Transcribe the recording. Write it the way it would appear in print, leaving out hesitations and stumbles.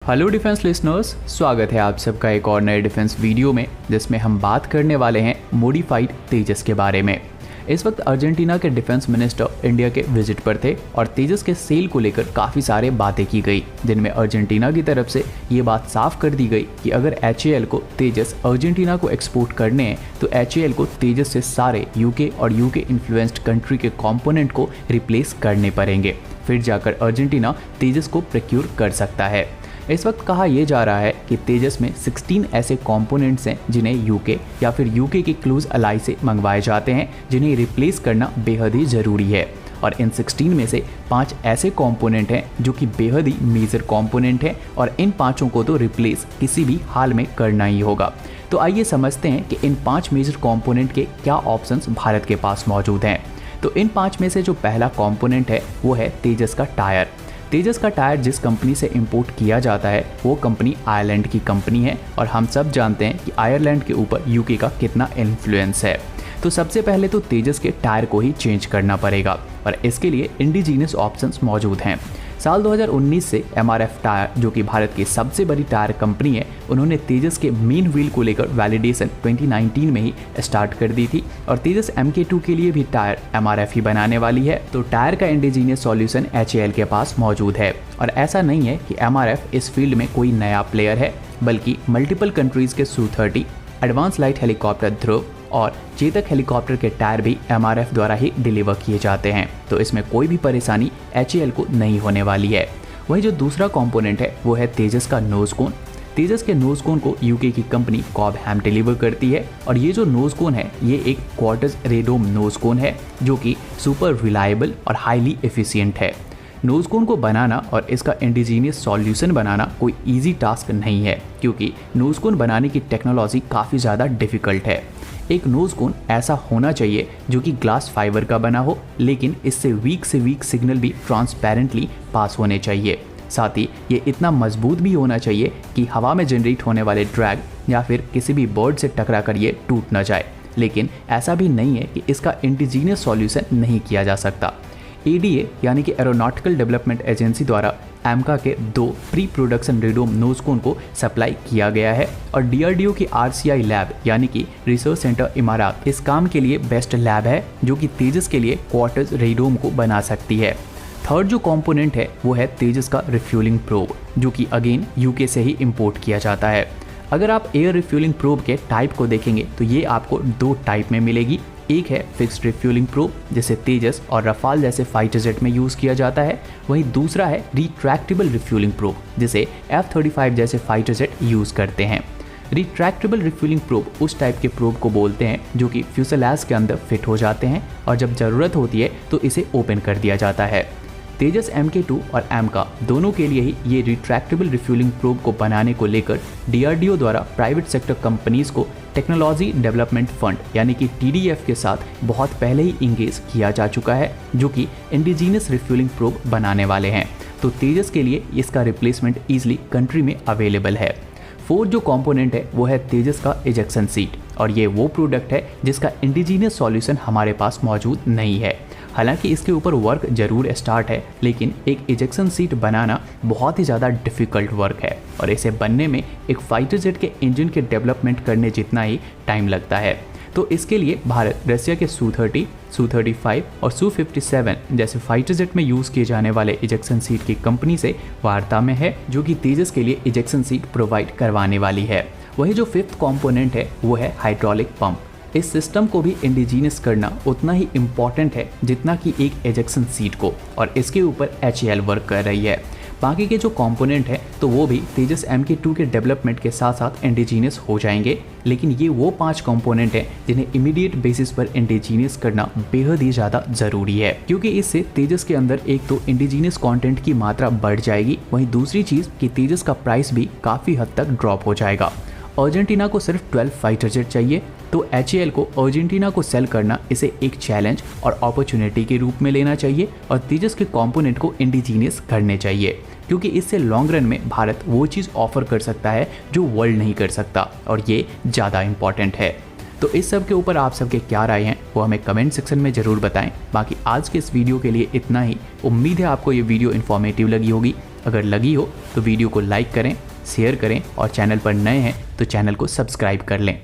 Hello defence listeners, स्वागत है आप सबका एक और नए डिफेंस वीडियो में जिसमें हम बात करने वाले हैं मॉडिफाइड तेजस के बारे में। इस वक्त अर्जेंटीना के डिफेंस मिनिस्टर इंडिया के विजिट पर थे और तेजस के सेल को लेकर काफ़ी सारे बातें की गई, जिनमें अर्जेंटीना की तरफ से ये बात साफ कर दी गई कि अगर HAL को तेजस अर्जेंटीना को एक्सपोर्ट करने हैं तो HAL को तेजस से सारे यूके और यूके इन्फ्लुएंस्ड कंट्री के कंपोनेंट को रिप्लेस करने पड़ेंगे, फिर जाकर अर्जेंटीना तेजस को प्रोक्योर कर सकता है। इस वक्त कहा यह जा रहा है कि तेजस में 16 ऐसे कंपोनेंट्स हैं जिन्हें यूके या फिर यूके के क्लोज अलाई से मंगवाए जाते हैं, जिन्हें रिप्लेस करना बेहद ही ज़रूरी है। और इन 16 में से 5 ऐसे कंपोनेंट हैं जो कि बेहद ही मेजर कंपोनेंट हैं और इन 5 को तो रिप्लेस किसी भी हाल में करना ही होगा। तो आइए समझते हैं कि इन 5 मेजर कंपोनेंट के क्या ऑप्शंस भारत के पास मौजूद हैं। तो इन 5 में से जो पहला कंपोनेंट है वो है तेजस का टायर। तेजस का टायर जिस कंपनी से इंपोर्ट किया जाता है वो कंपनी आयरलैंड की कंपनी है और हम सब जानते हैं कि आयरलैंड के ऊपर यूके का कितना इन्फ्लुएंस है। तो सबसे पहले तो तेजस के टायर को ही चेंज करना पड़ेगा और इसके लिए इंडिजीनियस ऑप्शंस मौजूद हैं। साल 2019 से MRF टायर, जो कि भारत की सबसे बड़ी टायर कंपनी है, उन्होंने तेजस के मेन व्हील को लेकर वैलिडेशन 2019 में ही स्टार्ट कर दी थी और तेजस MK2 के लिए भी टायर MRF ही बनाने वाली है। तो टायर का इंडिजीनियस सॉल्यूशन HAL के पास मौजूद है और ऐसा नहीं है कि MRF इस फील्ड में कोई नया प्लेयर है, बल्कि मल्टीपल कंट्रीज के Su-30, एडवांस लाइट हेलीकॉप्टर ध्रुव और चेतक हेलीकॉप्टर के टायर भी MRF द्वारा ही डिलीवर किए जाते हैं। तो इसमें कोई भी परेशानी HAL को नहीं होने वाली है। वहीं जो दूसरा कंपोनेंट है वो है तेजस का नोज कोन। तेजस के नोज कोन को यूके की कंपनी कॉबहैम डिलीवर करती है और ये जो नोज कोन है ये एक क्वार्टज रेडोम नोज कोन है जो कि सुपर रिलायबल और हाईली एफिशिएंट है। नोज कोन को बनाना और इसका इंडिजीनियस सॉल्यूशन बनाना कोई इजी टास्क नहीं है, क्योंकि नोज कोन बनाने की टेक्नोलॉजी काफ़ी ज़्यादा डिफ़िकल्ट है। एक नोज कोन ऐसा होना चाहिए जो कि ग्लास फाइबर का बना हो, लेकिन इससे वीक से वीक सिग्नल भी ट्रांसपेरेंटली पास होने चाहिए। साथ ही ये इतना मजबूत भी होना चाहिए कि हवा में जनरेट होने वाले ड्रैग या फिर किसी भी बर्ड से टकरा कर ये टूट ना जाए। लेकिन ऐसा भी नहीं है कि इसका इंडिजीनियस सॉल्यूशन नहीं किया जा सकता। ADA यानी कि एरोनॉटिकल डेवलपमेंट एजेंसी द्वारा AMCA के 2 प्री प्रोडक्शन रेडोम नोज कोन को सप्लाई किया गया है और DRDO की RCI लैब यानी कि रिसर्च सेंटर इमारत इस काम के लिए बेस्ट लैब है, जो कि तेजस के लिए क्वार्टज रेडोम को बना सकती है। थर्ड जो कंपोनेंट है वो है तेजस का रिफ्यूलिंग प्रोब, जो कि अगेन यूके से ही इंपोर्ट किया जाता है। अगर आप एयर रिफ्यूलिंग प्रोब के टाइप को देखेंगे तो ये आपको 2 टाइप में मिलेगी। एक है फिक्स्ड रिफ्यूलिंग प्रोब, जिसे तेजस और रफाल जैसे फाइटर जेट में यूज़ किया जाता है। वहीं दूसरा है रिट्रैक्टेबल रिफ्यूलिंग प्रोब, जिसे F-35 जैसे फाइटर जेट यूज़ करते हैं। रिट्रैक्टेबल रिफ्यूलिंग प्रोब उस टाइप के प्रोब को बोलते हैं जो कि फ्यूसेलाज के अंदर फिट हो जाते हैं और जब ज़रूरत होती है तो इसे ओपन कर दिया जाता है। तेजस MK2 और AMCA दोनों के लिए ही ये रिट्रैक्टेबल रिफ्यूलिंग प्रोब को बनाने को लेकर DRDO द्वारा प्राइवेट सेक्टर कंपनीज को टेक्नोलॉजी डेवलपमेंट फंड यानी कि TDF के साथ बहुत पहले ही इंगेज किया जा चुका है, जो कि इंडिजीनियस रिफ्यूलिंग प्रोब बनाने वाले हैं। तो तेजस के लिए इसका रिप्लेसमेंट ईजिली कंट्री में अवेलेबल है। फोर्थ जो कंपोनेंट है वो है तेजस का इजेक्शन सीट और ये वो प्रोडक्ट है जिसका इंडिजीनियस सॉल्यूशन हमारे पास मौजूद नहीं है। हालांकि इसके ऊपर वर्क जरूर स्टार्ट है, लेकिन एक इजेक्शन सीट बनाना बहुत ही ज़्यादा डिफ़िकल्ट वर्क है और इसे बनने में एक फाइटर जेट के इंजन के डेवलपमेंट करने जितना ही टाइम लगता है। तो इसके लिए भारत रसिया के Su-30, Su-35 और Su-57 जैसे फाइटर जेट में यूज़ किए जाने वाले इजेक्शन सीट की कंपनी से वार्ता में है, जो कि तेजस के लिए इजेक्शन सीट प्रोवाइड करवाने वाली है। वही जो फिफ्थ कंपोनेंट है वो है हाइड्रोलिक पंप। इस सिस्टम को भी इंडिजीनियस करना उतना ही इम्पॉर्टेंट है जितना कि एक इजेक्शन सीट को, और इसके ऊपर HAL वर्क कर रही है। बाकी के जो कंपोनेंट है तो वो भी तेजस MK2 के डेवलपमेंट के साथ साथ इंडिजीनियस हो जाएंगे, लेकिन ये वो 5 कंपोनेंट हैं जिन्हें इमीडिएट बेसिस पर इंडिजीनियस करना बेहद ही ज़्यादा ज़रूरी है, क्योंकि इससे तेजस के अंदर एक तो इंडिजीनियस कंटेंट की मात्रा बढ़ जाएगी, वहीं दूसरी चीज़ कि तेजस का प्राइस भी काफ़ी हद तक ड्रॉप हो जाएगा। अर्जेंटीना को सिर्फ 12 फाइटर जेट चाहिए, तो HAL को अर्जेंटीना को सेल करना इसे एक चैलेंज और अपॉर्चुनिटी के रूप में लेना चाहिए और तेजस के कंपोनेंट को इंडिजीनियस करने चाहिए, क्योंकि इससे लॉन्ग रन में भारत वो चीज़ ऑफर कर सकता है जो वर्ल्ड नहीं कर सकता और ये ज़्यादा इंपॉर्टेंट है। तो इस सब के ऊपर आप सबके क्या राय हैं वो हमें कमेंट सेक्शन में ज़रूर बताएं। बाकी आज के इस वीडियो के लिए इतना ही। उम्मीद है आपको ये वीडियो इन्फॉर्मेटिव लगी होगी। अगर लगी हो तो वीडियो को लाइक करें, शेयर करें और चैनल पर नए हैं तो चैनल को सब्सक्राइब कर लें।